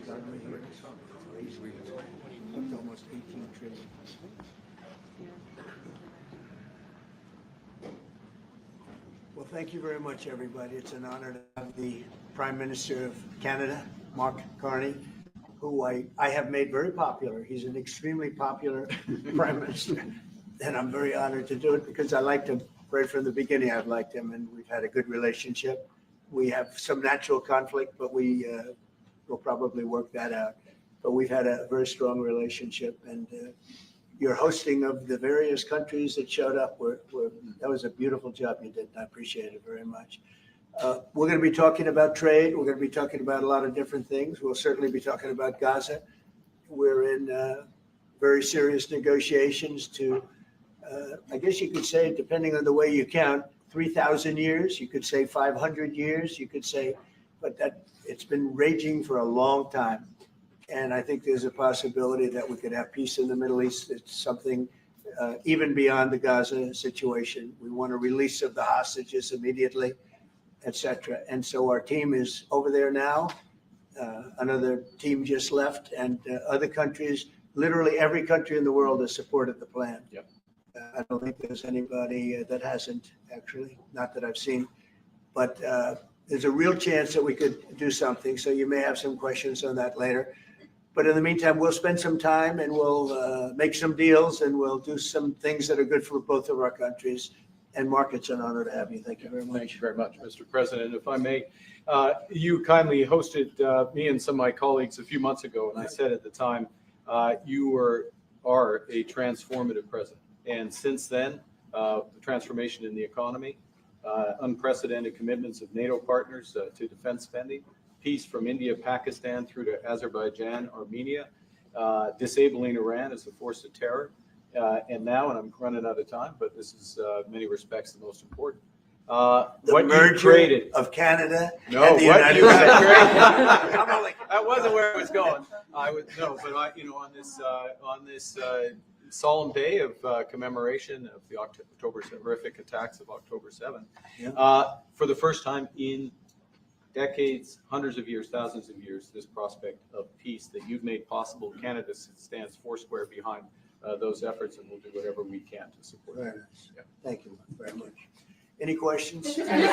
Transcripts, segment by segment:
economy here. Up to almost 18 trillion. Well, thank you very much, everybody. It's an honor to have the Prime Minister of Canada, Mark Carney, who I have made very popular. He's an extremely popular Prime Minister, and I'm very honored to do it because I liked him right from the beginning. I've liked him, and we've had a good relationship. We have some natural conflict, but we will probably work that out. But we've had a very strong relationship, and your hosting of the various countries that showed up, that was a beautiful job you did. I appreciate it very much. We're going to be talking about trade. We're going to be talking about a lot of different things. We'll certainly be talking about Gaza. We're in very serious negotiations to, I guess you could say, depending on the way you count, 3,000 years. You could say 500 years. You could say, but that it's been raging for a long time. And I think there's a possibility that we could have peace in the Middle East. It's something even beyond the Gaza situation. We want a release of the hostages immediately, etc. And so our team is over there now. Another team just left, and other countries, literally every country in the world has supported the plan. Yep. I don't think there's anybody that hasn't, actually, not that I've seen. But there's a real chance that we could do something. So you may have some questions on that later. But in the meantime, we'll spend some time and we'll make some deals and we'll do some things that are good for both of our countries. And Mark, it's an honor to have you. Thank you very much. Thank you very much, Mr. President. If I may, you kindly hosted me and some of my colleagues a few months ago, and I said at the time, you are a transformative president. And since then, the transformation in the economy, unprecedented commitments of NATO partners to defense spending, peace from India, Pakistan through to Azerbaijan, Armenia, disabling Iran as a force of terror, and now, and I'm running out of time, but this is in many respects the most important. The merger of Canada and the United States. That wasn't where I was going. On this solemn day of commemoration of the October horrific attacks of October 7th, for the first time in decades, hundreds of years, thousands of years, this prospect of peace that you've made possible. Canada stands foursquare behind those efforts, and we'll do whatever we can to support Very them. nice. Yeah. Thank you very much. Any questions? Is there any,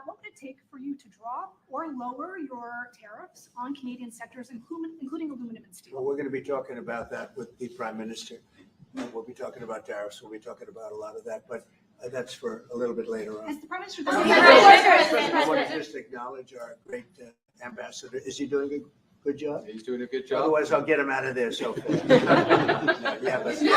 what would it take for you to drop or lower your tariffs on Canadian sectors, including aluminum and steel? Well, we're going to be talking about that with the Prime Minister. We'll be talking about tariffs. We'll be talking about a lot of that, but that's for a little bit later on. Has the Prime Minister I want to just acknowledge our great ambassador. Is he doing a good job? He's doing a good job. Otherwise, I'll get him out of there so fast. Yeah, but Is it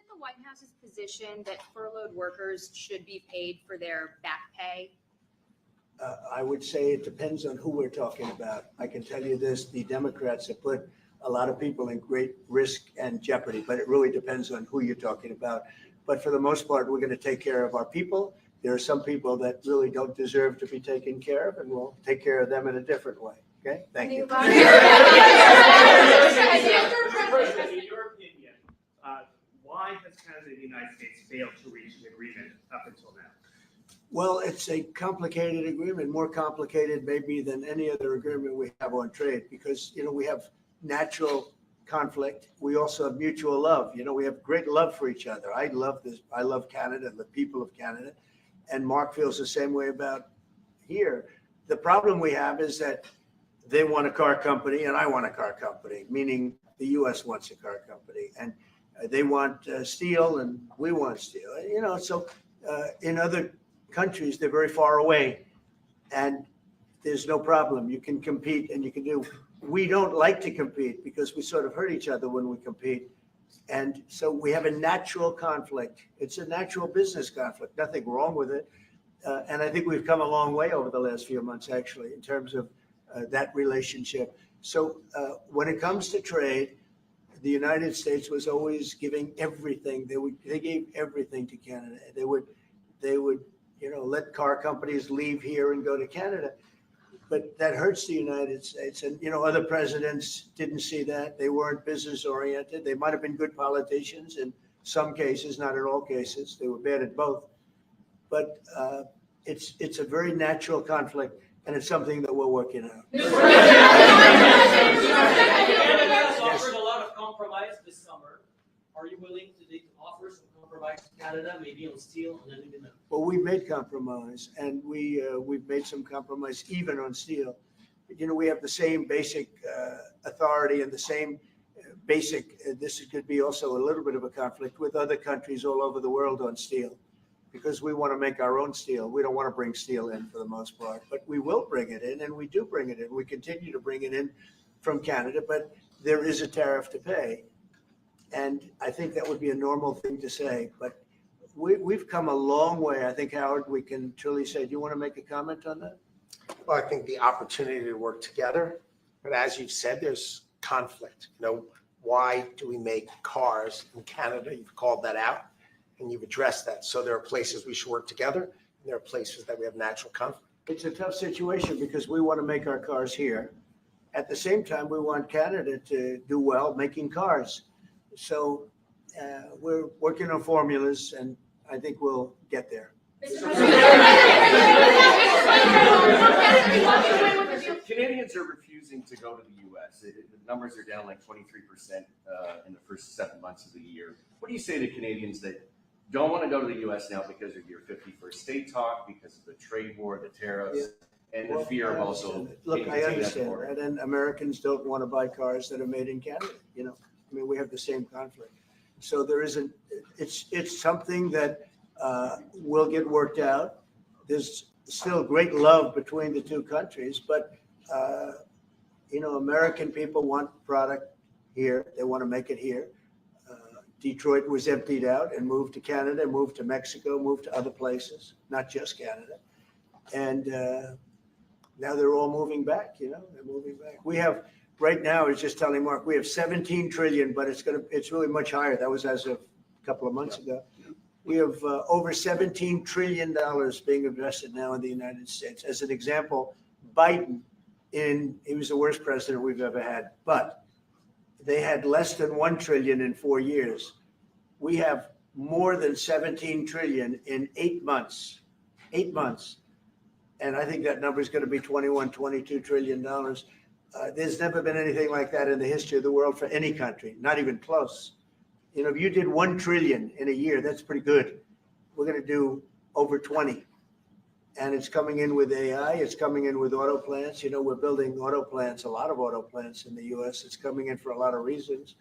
the White House's position that furloughed workers should be paid for their back pay? I would say it depends on who we're talking about. I can tell you this, the Democrats have put a lot of people in great risk and jeopardy, but it really depends on who you're talking about. But for the most part, we're going to take care of our people. There are some people that really don't deserve to be taken care of, and we'll take care of them in a different way. Okay? Thank you. In your opinion, why has Canada and the United States failed to reach an agreement up until now? Well, it's a complicated agreement, more complicated maybe than any other agreement we have on trade, because, we have natural conflict. We also have mutual love. We have great love for each other. I love this. I love Canada and the people of Canada. And Mark feels the same way about here. The problem we have is that they want a car company and I want a car company, meaning the U.S. wants a car company. And they want steel and we want steel. So in other countries, they're very far away and there's no problem. You can compete and you can do. We don't like to compete because we sort of hurt each other when we compete. And so we have a natural conflict. It's a natural business conflict, nothing wrong with it. And I think we've come a long way over the last few months, actually, in terms of that relationship. So when it comes to trade, the United States was always giving everything. They gave everything to Canada. They would let car companies leave here and go to Canada. But that hurts the United States. And, other presidents didn't see that. They weren't business oriented. They might have been good politicians in some cases, not in all cases. They were bad at both. but it's a very natural conflict, and it's something that we're working on. Canada has offered a lot of compromise this summer. Are you willing to offer some compromise to Canada, maybe on steel and aluminum? Well, we've made compromise, and we've made some compromise even on steel. You know, we have the same basic authority and the same basic, this could be also a little bit of a conflict with other countries all over the world on steel, because we want to make our own steel. We don't want to bring steel in for the most part, but we will bring it in, and we do bring it in. We continue to bring it in from Canada, but there is a tariff to pay. And I think that would be a normal thing to say, but we've come a long way. I think, Howard, we can truly say, do you want to make a comment on that? Well, I think the opportunity to work together, but as you've said, there's conflict. You know, why do we make cars in Canada? You've called that out and you've addressed that. So there are places we should work together, and there are places that we have natural conflict. It's a tough situation because we want to make our cars here. At the same time, we want Canada to do well making cars. So we're working on formulas, and I think we'll get there. Canadians are refusing to go to the U.S. The numbers are down like 23% in the first 7 months of the year. What do you say to Canadians that don't want to go to the U.S. now because of your 51st state talk, because of the trade war, the tariffs, and the fear of also? Look, I understand that, and Americans don't want to buy cars that are made in Canada. You know, I mean, we have the same conflict. So there isn't. It's something that will get worked out. There's still great love between the two countries, but you know, American people want product here. They want to make it here. Detroit was emptied out and moved to Canada, moved to Mexico, moved to other places, not just Canada. And now they're all moving back, you know, they're moving back. We have, right now, I was just telling Mark, we have 17 trillion, but it's really much higher. That was as of a couple of months ago. We have over $17 trillion being invested now in the United States. As an example, Biden, he was the worst president we've ever had, but they had less than 1 trillion in 4 years. We have more than 17 trillion in 8 months. 8 months. And I think that number is going to be $21, $22 trillion. There's never been anything like that in the history of the world for any country, not even close. You know, if you did 1 trillion in a year, that's pretty good. We're going to do over 20. And it's coming in with AI. It's coming in with auto plants. You know, we're building auto plants, a lot of auto plants in the U.S. It's coming in for a lot of reasons.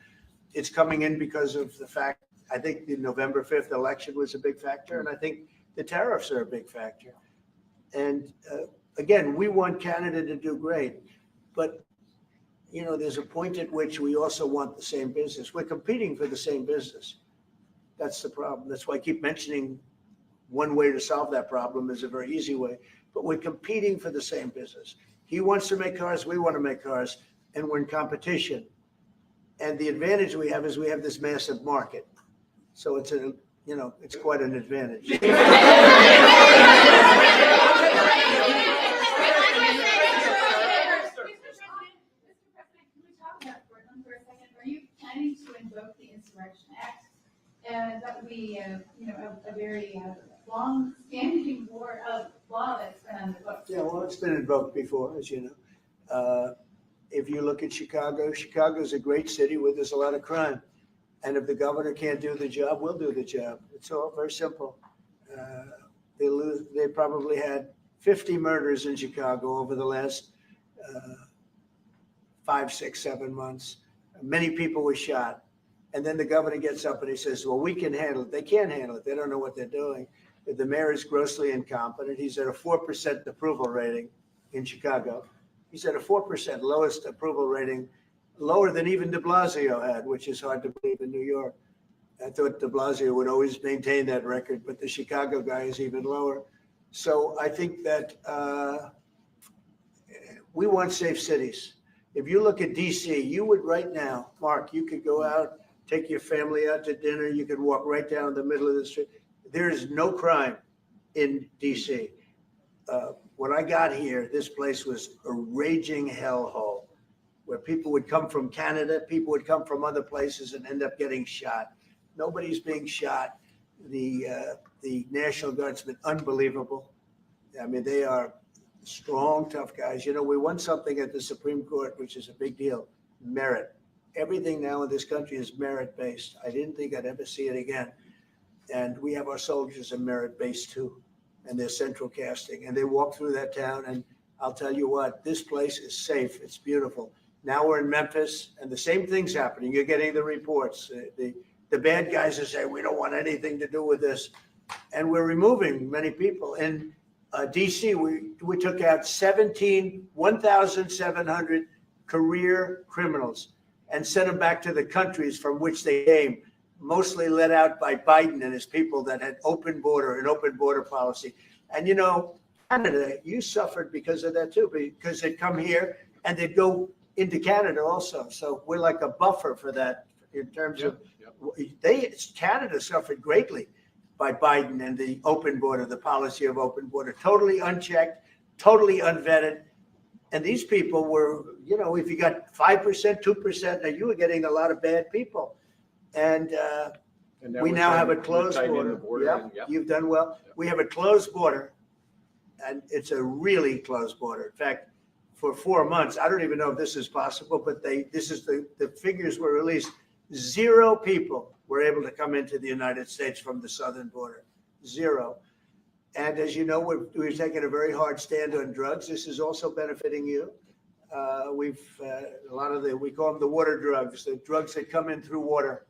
It's coming in because of the fact, I think the November 5th election was a big factor. And I think the tariffs are a big factor. And again, we want Canada to do great. But, you know, there's a point at which we also want the same business. We're competing for the same business. That's the problem. That's why I keep mentioning one way to solve that problem is a very easy way, but we're competing for the same business. He wants to make cars, we want to make cars, and we're in competition. And the advantage we have is we have this massive market. So it's it's quite an advantage. Can we talk about Portland for a second? Are you planning to invoke the Insurrection Act? That would be, a very long-standing law that's been on the books. Yeah, well, it's been invoked before, as you know. If you look at Chicago, Chicago's a great city where there's a lot of crime. And if the governor can't do the job, we'll do the job. It's all very simple. They probably had 50 murders in Chicago over the last 5, 6, 7 months. Many people were shot. And then the governor gets up and he says, well, we can handle it. They can't handle it. They don't know what they're doing. The mayor is grossly incompetent. He's at a 4% approval rating in Chicago. He's at a 4%, lowest approval rating, lower than even de Blasio had, which is hard to believe in New York. I thought de Blasio would always maintain that record, but the Chicago guy is even lower. So I think that we want safe cities. If you look at DC, you would right now, Mark, you could go out, take your family out to dinner. You could walk right down the middle of the street. There is no crime in DC. When I got here, this place was a raging hellhole where people would come from Canada, people would come from other places and end up getting shot. Nobody's being shot. The National Guard's been unbelievable. I mean, they are strong, tough guys. You know, we won something at the Supreme Court, which is a big deal, merit. Everything now in this country is merit-based. I didn't think I'd ever see it again. And we have our soldiers in merit-based too, and they're central casting. And they walk through that town, and I'll tell you what, this place is safe. It's beautiful. Now we're in Memphis, and the same thing's happening. You're getting the reports. The bad guys are saying, we don't want anything to do with this. And we're removing many people. In DC, we took out 1,700 career criminals and sent them back to the countries from which they came, mostly led out by Biden and his people that had an open border policy. And you know, Canada, you suffered because of that too, because they'd come here and they'd go into Canada also. So we're like a buffer for that in terms of Canada suffered greatly by Biden and the open border, the policy of open border, totally unchecked, totally unvetted. And these people were, you know, if you got 5%, 2%, now you were getting a lot of bad people. And we now have a closed border. Yeah, you've done well. We have a closed border, and it's a really closed border. In fact, for 4 months, I don't even know if this is possible, but the figures were released. 0 people were able to come into the United States from the southern border. 0. And as you know, we've taken a very hard stand on drugs. This is also benefiting you. We call them the water drugs, the drugs that come in through water.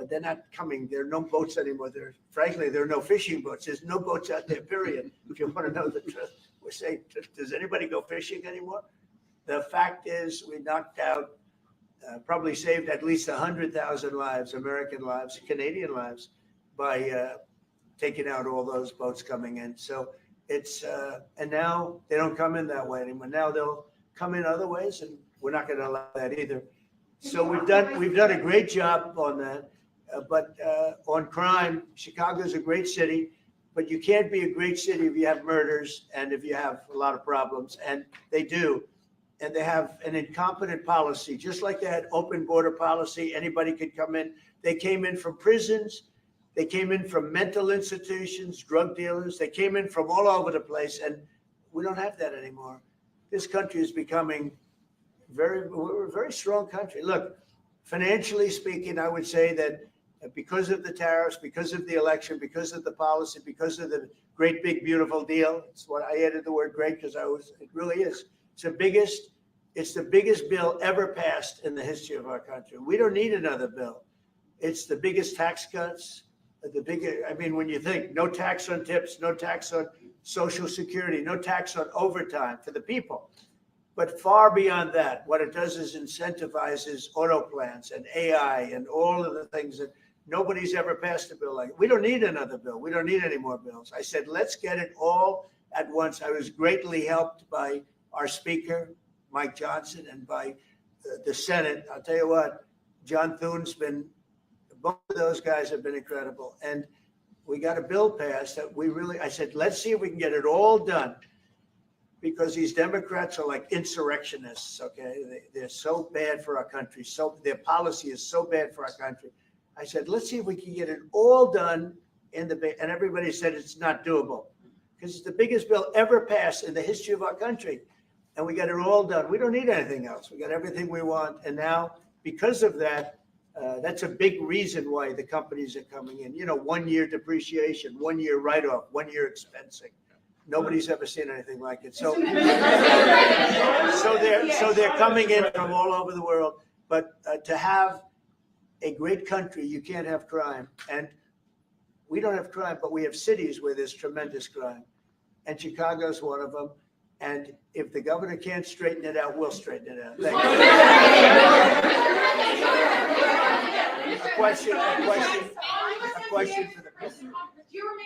They're not coming. There are no boats anymore. Frankly, there are no fishing boats. There's no boats out there, period. If you want to know the truth, we're saying, does anybody go fishing anymore? The fact is, we knocked out, probably saved at least 100,000 lives, American lives, Canadian lives, by taking out all those boats coming in. So it's, and now they don't come in that way anymore. Now they'll come in other ways, and we're not going to allow that either. So we've done a great job on that. But on crime, Chicago's a great city, but you can't be a great city if you have murders and if you have a lot of problems, and they do. And they have an incompetent policy, just like they had open border policy. Anybody could come in. They came in from prisons. They came in from mental institutions, drug dealers. They came in from all over the place, and we don't have that anymore. This country is becoming we're a very strong country. Look, financially speaking, I would say that because of the tariffs, because of the election, because of the policy, because of the great big beautiful deal. It's what I added the word great because it really is. It's the biggest bill ever passed in the history of our country. We don't need another bill. It's the biggest tax cuts, when you think no tax on tips, no tax on Social Security, no tax on overtime for the people. But far beyond that, what it does is incentivizes auto plants and AI and all of the things that nobody's ever passed a bill like. We don't need another bill. We don't need any more bills. I said, let's get it all at once. I was greatly helped by our Speaker, Mike Johnson, and by the Senate. I'll tell you what, John Thune's both of those guys have been incredible. And we got a bill passed that I said, let's see if we can get it all done. Because these Democrats are like insurrectionists, okay? They're so bad for our country. Their policy is so bad for our country. I said, let's see if we can get it all done and everybody said it's not doable because it's the biggest bill ever passed in the history of our country. And we got it all done. We don't need anything else. We got everything we want. And now, because of that, that's a big reason why the companies are coming in. 1 year depreciation, 1 year write-off, 1 year expensing. Nobody's ever seen anything like it. So they're coming in from all over the world. But to have a great country, you can't have crime. And we don't have crime, but we have cities where there's tremendous crime. And Chicago's one of them. And if the governor can't straighten it out, we'll straighten it out. Thank you. A question for the president.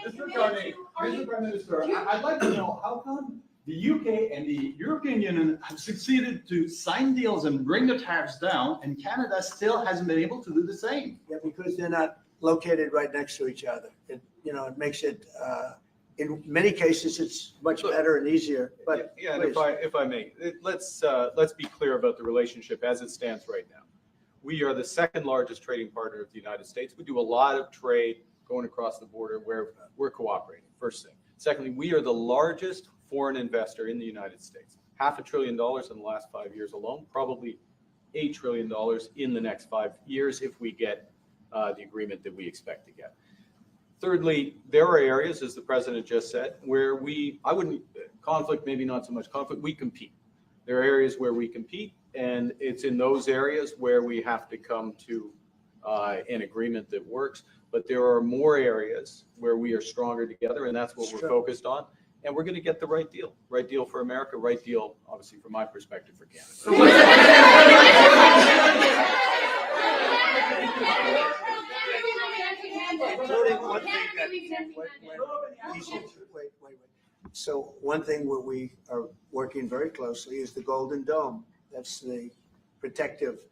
Mr. Carney, Mr. Prime Minister, I'd like to know how come the UK and the European Union have succeeded to sign deals and bring the tariffs down, and Canada still hasn't been able to do the same? Yeah, because they're not located right next to each other. It makes it, in many cases, it's much better and easier. But yeah, and if I may, let's be clear about the relationship as it stands right now. We are the second largest trading partner of the United States. We do a lot of trade going across the border where we're cooperating, first thing. Secondly, we are the largest foreign investor in the United States. $500 billion in the last 5 years alone, probably $8 trillion in the next 5 years if we get the agreement that we expect to get. Thirdly, there are areas, as the president just said, where conflict, maybe not so much conflict, we compete. There are areas where we compete, and it's in those areas where we have to come to an agreement that works. But there are more areas where we are stronger together, and that's what we're focused on. And we're going to get the right deal for America, right deal, obviously, from my perspective, for Canada. Including one thing that, wait. So one thing where we are working very closely is the Golden Dome. That's the protective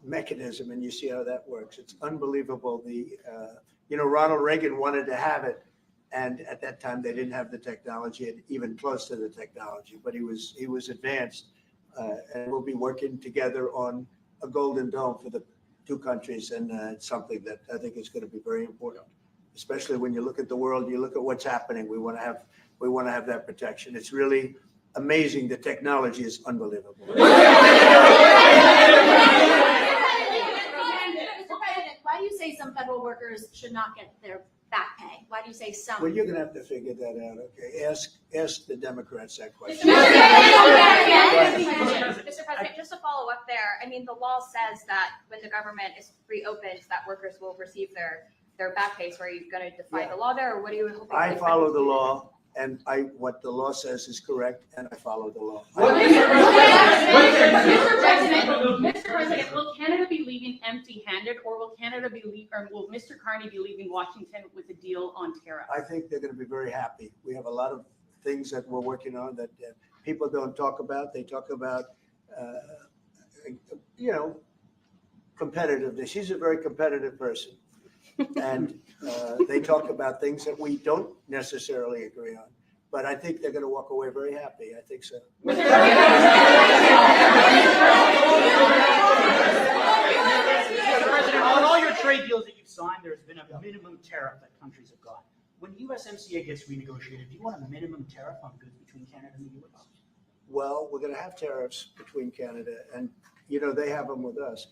mechanism, and you see how that works. It's unbelievable. Ronald Reagan wanted to have it, and at that time they didn't have the technology, even close to the technology, but he was advanced, and we'll be working together on a Golden Dome for the two countries, and it's something that I think is going to be very important, especially when you look at the world, you look at what's happening. We want to have that protection. It's really amazing. The technology is unbelievable. Mr. President, why do you say some federal workers should not get their back pay? Why do you say some? Well, you're going to have to figure that out. Okay, ask the Democrats that question. Mr. President, just to follow up there, I mean, the law says that when the government is reopened, that workers will receive their back pay. So are you going to defy the law there, or what are you hoping? I follow the law, and what the law says is correct, and I follow the law. Mr. President, will Canada be leaving empty-handed, or will will Mr. Carney be leaving Washington with a deal on tariffs? I think they're going to be very happy. We have a lot of things that we're working on that people don't talk about. They talk about, competitiveness. She's a very competitive person. And they talk about things that we don't necessarily agree on. But I think they're going to walk away very happy. I think so. Mr. President, on all your trade deals that you've signed, there's been a minimum tariff that countries have got. When USMCA gets renegotiated, do you want a minimum tariff on goods between Canada and the US? Well, we're going to have tariffs between Canada, and they have them with us.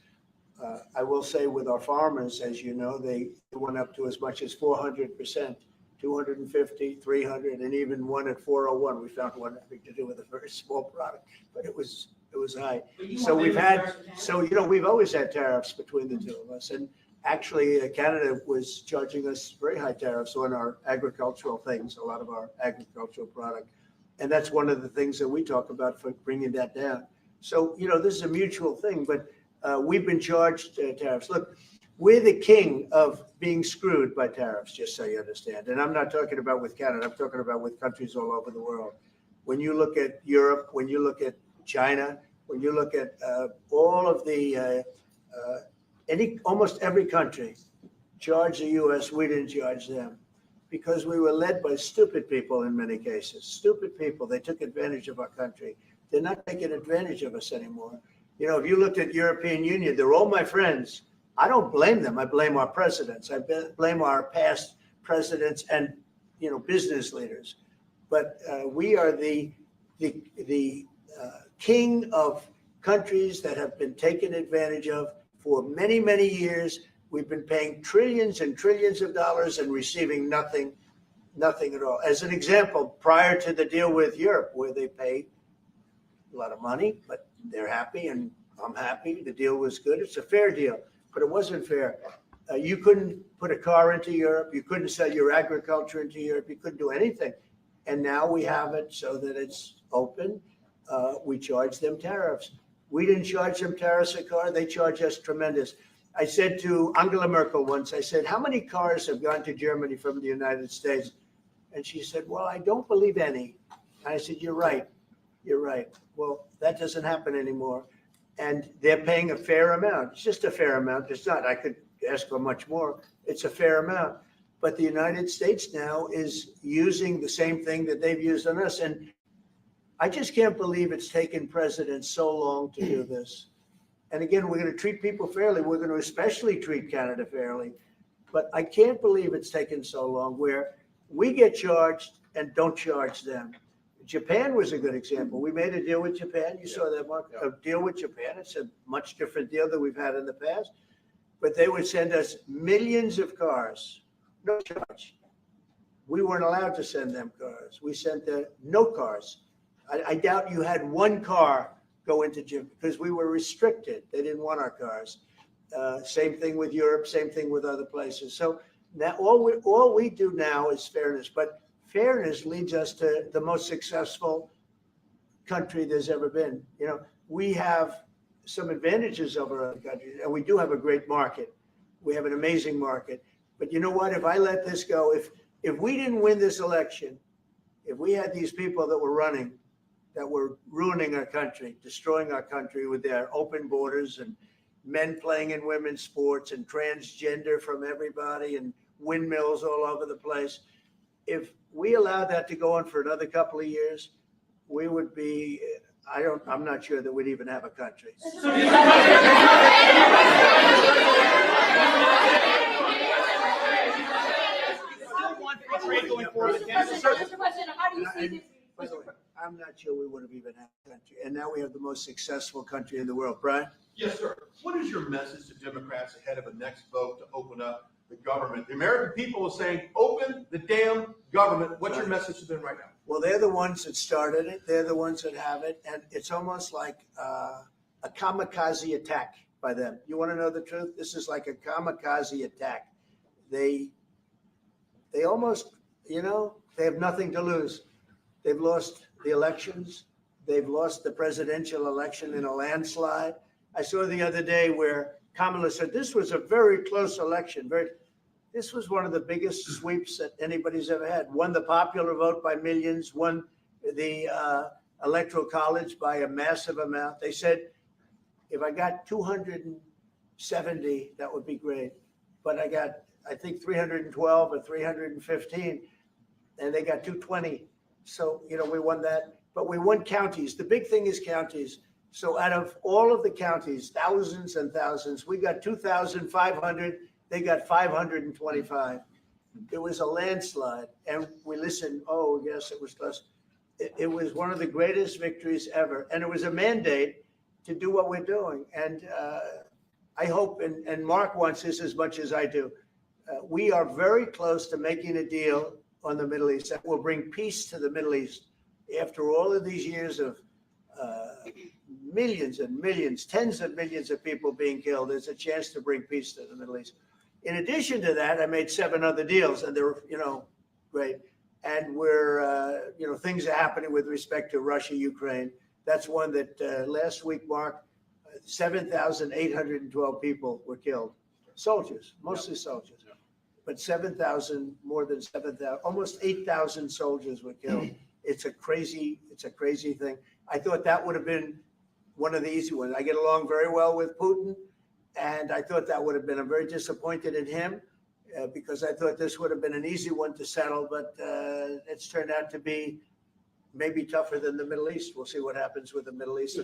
I will say with our farmers, as you know, they went up to as much as 400%, 250, 300, and even one at 401. We found one having to do with a very small product, but it was high. So we've always had tariffs between the two of us, and actually Canada was charging us very high tariffs on our agricultural things, a lot of our agricultural product, and that's one of the things that we talk about for bringing that down. So this is a mutual thing, but we've been charged tariffs. Look, we're the king of being screwed by tariffs, just so you understand. And I'm not talking about with Canada. I'm talking about with countries all over the world. When you look at Europe, when you look at China, when you look at all of the, almost every country charged the U.S., we didn't charge them because we were led by stupid people in many cases. Stupid people. They took advantage of our country. They're not taking advantage of us anymore. If you looked at European Union, they're all my friends. I don't blame them. I blame our presidents. I blame our past presidents and, business leaders. But we are the king of countries that have been taken advantage of for many, many years. We've been paying trillions and trillions of dollars and receiving nothing at all. As an example, prior to the deal with Europe, where they pay a lot of money, but they're happy and I'm happy. The deal was good. It's a fair deal, but it wasn't fair. You couldn't put a car into Europe. You couldn't sell your agriculture into Europe. You couldn't do anything. And now we have it so that it's open. We charge them tariffs. We didn't charge them tariffs a car. They charge us tremendous. I said to Angela Merkel once, I said, how many cars have gone to Germany from the United States? And she said, well, I don't believe any. And I said, you're right. You're right. Well, that doesn't happen anymore. And they're paying a fair amount. It's just a fair amount. It's not, I could ask for much more. It's a fair amount. But the United States now is using the same thing that they've used on us. And I just can't believe it's taken presidents so long to do this. And again, we're going to treat people fairly. We're going to especially treat Canada fairly. But I can't believe it's taken so long where we get charged and don't charge them. Japan was a good example. We made a deal with Japan. You saw that, Mark, a deal with Japan. It's a much different deal than we've had in the past. But they would send us millions of cars, no charge. We weren't allowed to send them cars. We sent no cars. I doubt you had one car go into Japan because we were restricted. They didn't want our cars. Same thing with Europe, same thing with other places. So now all we do now is fairness, but fairness leads us to the most successful country there's ever been. You know, we have some advantages over other countries, and we do have a great market. We have an amazing market. But you know what? If I let this go, if we didn't win this election, if we had these people that were running, that were ruining our country, destroying our country with their open borders and men playing in women's sports and transgender from everybody and windmills all over the place, if we allowed that to go on for another couple of years, we would be, I'm not sure that we'd even have a country. Mr. President, how do you see this? By the way, I'm not sure we would have even had a country. And now we have the most successful country in the world. Brian? Yes, sir. What is your message to Democrats ahead of the next vote to open up the government? The American people are saying, open the damn government. What's your message to them right now? Well, they're the ones that started it. They're the ones that have it. And it's almost like a kamikaze attack by them. You want to know the truth? This is like a kamikaze attack. They almost, you know, they have nothing to lose. They've lost the elections. They've lost the presidential election in a landslide. I saw the other day where Kamala said this was a very close election. This was one of the biggest sweeps that anybody's ever had. Won the popular vote by millions, won the electoral college by a massive amount. They said, if I got 270, that would be great. But I got, I think, 312 or 315, and they got 220. So, you know, we won that. But we won counties. The big thing is counties. So out of all of the counties, thousands and thousands, we got 2,500. They got 525. It was a landslide. And we listened. Oh, yes, it was close. It was one of the greatest victories ever. And it was a mandate to do what we're doing. And I hope, and Mark wants this as much as I do, we are very close to making a deal on the Middle East that will bring peace to the Middle East. After all of these years of millions and millions, tens of millions of people being killed, there's a chance to bring peace to the Middle East. In addition to that, I made 7 other deals, and they're, you know, great. And we're, you know, things are happening with respect to Russia, Ukraine. That's one that last week, Mark, 7,812 people were killed. Soldiers, mostly soldiers. But 7,000, more than 7,000, almost 8,000 soldiers were killed. It's a crazy thing. I thought that would have been one of the easy ones. I get along very well with Putin, and I thought that would have been, I'm very disappointed in him because I thought this would have been an easy one to settle, but it's turned out to be maybe tougher than the Middle East. We'll see what happens with the Middle East.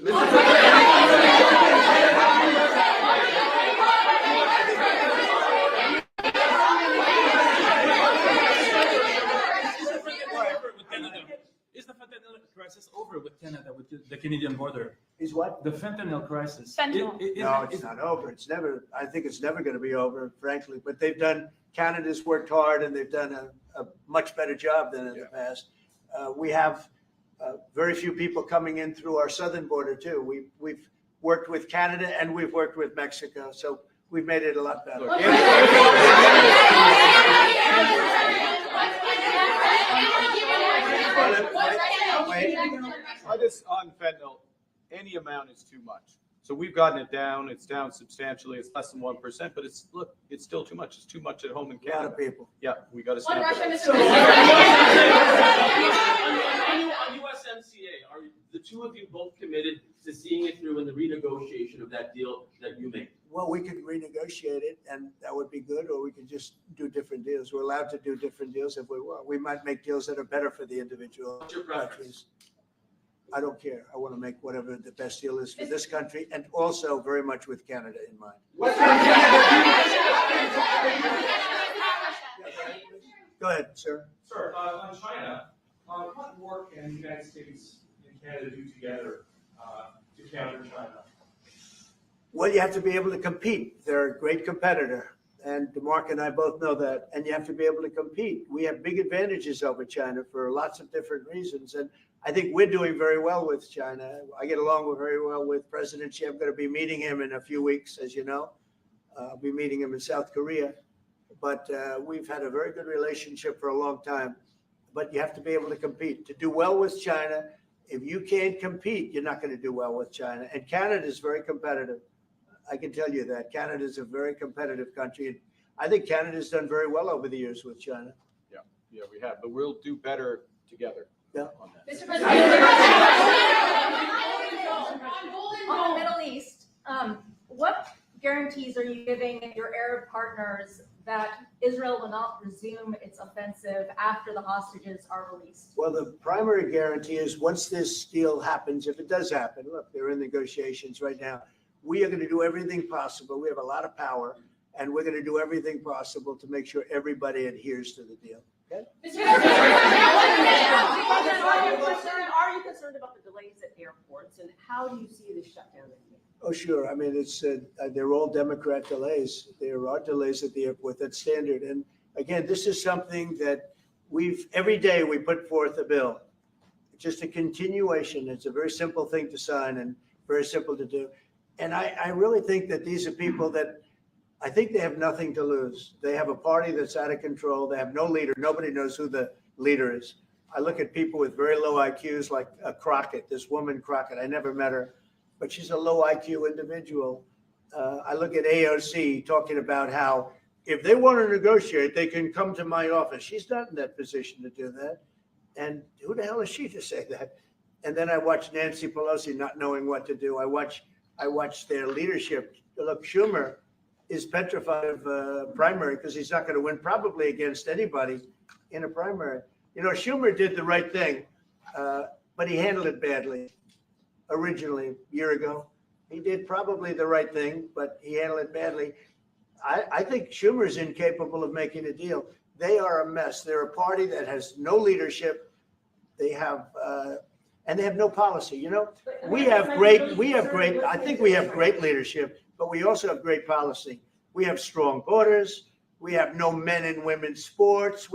Is the fentanyl crisis over with Canada, with the Canadian border? Is what? The fentanyl crisis. Fentanyl. No, it's not over. It's never, I think it's never going to be over, frankly. But they've done, Canada's worked hard, and they've done a much better job than in the past. We have very few people coming in through our southern border, too. We've worked with Canada, and we've worked with Mexico. So we've made it a lot better. On fentanyl, any amount is too much. So we've gotten it down. It's down substantially. It's less than 1%, but it's still too much. It's too much at home in A lot Canada. of people. Yeah, we got to On snap Russia, it. Mr. On USMCA, are the two of you both committed to seeing it through in the renegotiation of that deal that you made? Well, we could renegotiate it, and that would be good, or we could just do different deals. We're allowed to do different deals if we want. We might make deals that are better for the individual What's your preference? countries. I don't care. I want to make whatever the best deal is for this country, and also very much with Canada in mind. Go ahead, sir. Sir, on China, what work can the United States and Canada do together to counter China? Well, you have to be able to compete. They're a great competitor. And Mark and I both know that. And you have to be able to compete. We have big advantages over China for lots of different reasons. And I think we're doing very well with China. I get along very well with President Xi. I'm going to be meeting him in a few weeks, as you know. I'll be meeting him in South Korea. But we've had a very good relationship for a long time. But you have to be able to compete. To do well with China, if you can't compete, you're not going to do well with China. And Canada is very competitive. I can tell you that. Canada is a very competitive country. I think Canada's done very well over the years with China. Yeah, we have, but we'll do better together. Yeah. On that. Mr. President, on the Middle East, what guarantees are you giving your Arab partners that Israel will not resume its offensive after the hostages are released? Well, the primary guarantee is once this deal happens, if it does happen, look, they're in negotiations right now. We are going to do everything possible. We have a lot of power, and we're going to do everything possible to make sure everybody adheres to the deal. Okay? Are you concerned about the delays at airports, and how do you see the shutdown? Oh, sure. I mean, it's they're all Democrat delays. There are delays at the airport. That's standard. And again, this is something that every day we put forth a bill. It's just a continuation. It's a very simple thing to sign and very simple to do. And I really think that these are people that I think they have nothing to lose. They have a party that's out of control. They have no leader. Nobody knows who the leader is. I look at people with very low IQs like Crockett, this woman Crockett. I never met her, but she's a low IQ individual. I look at AOC talking about how if they want to negotiate, they can come to my office. She's not in that position to do that. And who the hell is she to say that? And then I watch Nancy Pelosi not knowing what to do. I watch their leadership. Look, Schumer is petrified of primary because he's not going to win probably against anybody in a primary. You know, Schumer did the right thing, but he handled it badly originally a year ago. He did probably the right thing, but he handled it badly. I think Schumer is incapable of making a deal. They are a mess. They're a party that has no leadership. They have, and they have no policy. You know, I think we have great leadership, but we also have great policy. We have strong borders. We have no men and women's sports.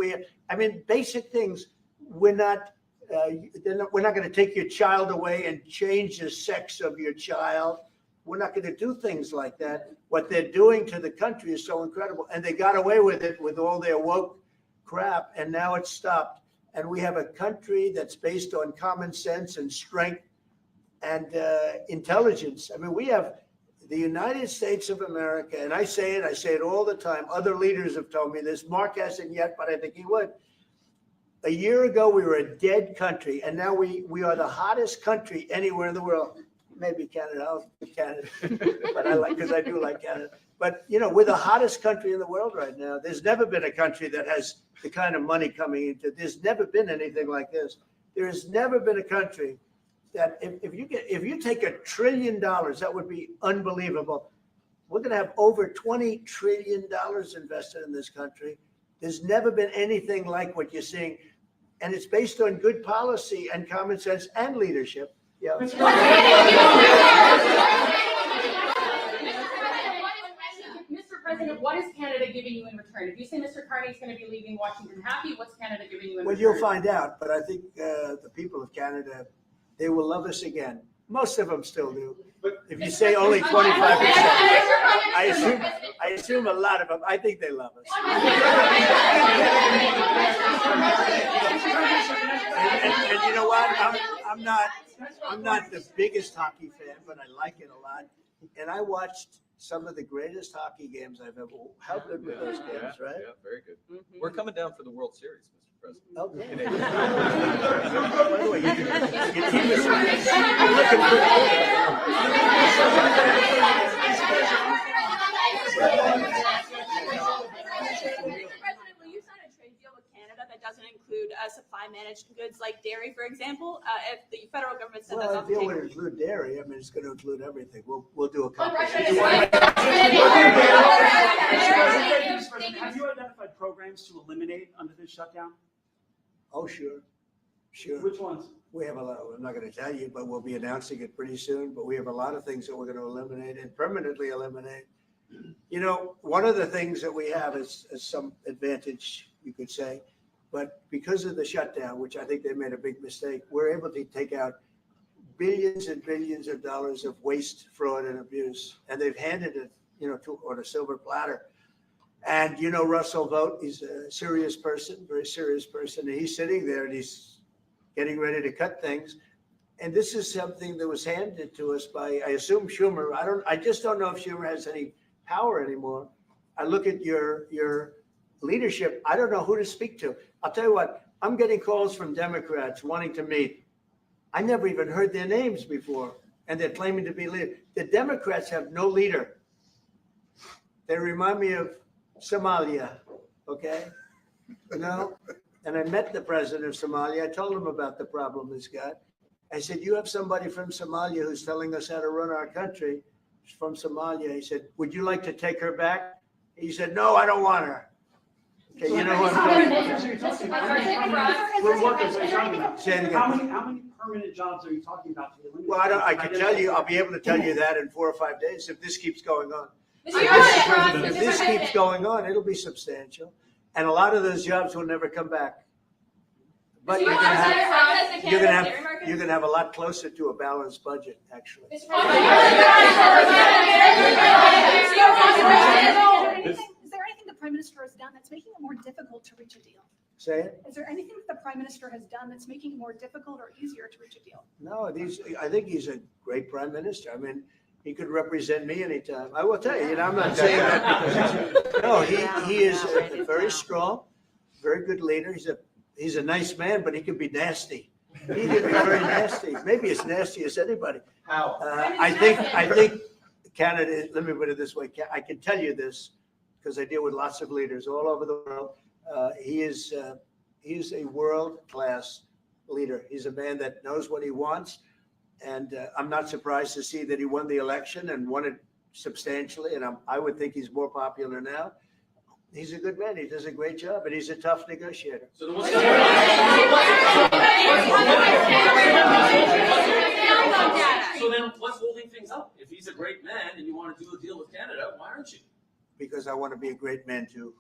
Basic things. We're not going to take your child away and change the sex of your child. We're not going to do things like that. What they're doing to the country is so incredible. And they got away with it with all their woke crap, and now it's stopped. And we have a country that's based on common sense and strength and intelligence. I mean, we have the United States of America, and I say it all the time. Other leaders have told me this. Mark hasn't yet, but I think he would. A year ago, we were a dead country, and now we are the hottest country anywhere in the world. Maybe Canada, I'll pick Canada, but because I do like Canada. But, you know, we're the hottest country in the world right now. There's never been a country that has the kind of money coming into it. There's never been anything like this. There has never been a country that if you take $1 trillion, that would be unbelievable. We're going to have over $20 trillion invested in this country. There's never been anything like what you're seeing. And it's based on good policy and common sense and leadership. Yeah. Mr. President, what is Canada giving you in return? If you say Mr. Carney is going to be leaving Washington happy, what's Canada giving you in return? Well, you'll find out. But I think the people of Canada, they will love us again. Most of them still do. But if you say only 25%, I assume a lot of them. I think they love us. And you know what? I'm not the biggest hockey fan, but I like it a lot. And I watched some of the greatest hockey games I've ever. How good were those games, right? Yeah, very good. We're coming down for the World Series, Mr. President. Okay. By the way, your team is looking pretty President, will you sign a trade deal with Canada that doesn't include supply managed goods like dairy, for example? If the federal government said that's Well, off if the it table. would include dairy, I mean, it's going to include everything. We'll do a Have comprehensive. you identified programs to eliminate under this shutdown? Oh, sure. Which ones? We have a lot, I'm not going to tell you, but we'll be announcing it pretty soon. But we have a lot of things that we're going to eliminate and permanently eliminate. You know, one of the things that we have is some advantage, you could say, but because of the shutdown, which I think they made a big mistake, we're able to take out billions and billions of dollars of waste, fraud, and abuse. And they've handed it, you know, on a silver platter. And, you know, Russell Vogt, he's a serious person, very serious person. And he's sitting there and he's getting ready to cut things. And this is something that was handed to us by, I assume, Schumer. I just don't know if Schumer has any power anymore. I look at your leadership. I don't know who to speak to. I'll tell you what, I'm getting calls from Democrats wanting to meet. I never even heard their names before. And they're claiming to be leader. The Democrats have no leader. They remind me of Somalia, okay? You know? And I met the president of Somalia. I told him about the problem he's got. I said, you have somebody from Somalia who's telling us how to run our country. She's from Somalia. He said, would you like to take her back? He said, no, I don't want her. Okay, you know who I'm talking about. What workers are you talking about? Say it again. How many permanent jobs are you talking about to eliminate? Well, I can tell you, I'll be able to tell you that in 4 or 5 days if this keeps going on. If this keeps going on, it'll be substantial. And a lot of those jobs will never come back. But you're gonna have a lot closer to a balanced budget, actually. Is there anything the Prime Minister has done that's making it more difficult to reach a deal? Say it? Is there anything that the Prime Minister has done that's making it more difficult or easier to reach a deal? No, I think he's a great prime minister. I mean, he could represent me anytime. I will tell you, I'm not saying that because no, he is a very strong, very good leader. He's a nice man, but he can be nasty. He can be very nasty, maybe as nasty as anybody. How? I think Canada, let me put it this way, I can tell you this because I deal with lots of leaders all over the world. He is a world-class leader. He's a man that knows what he wants. And I'm not surprised to see that he won the election and won it substantially. And I would think he's more popular now. He's a good man. He does a great job, and he's a tough negotiator. So then what's holding things up? If he's a great man and you want to do a deal with Canada, why aren't you? Because I want to be a great man too.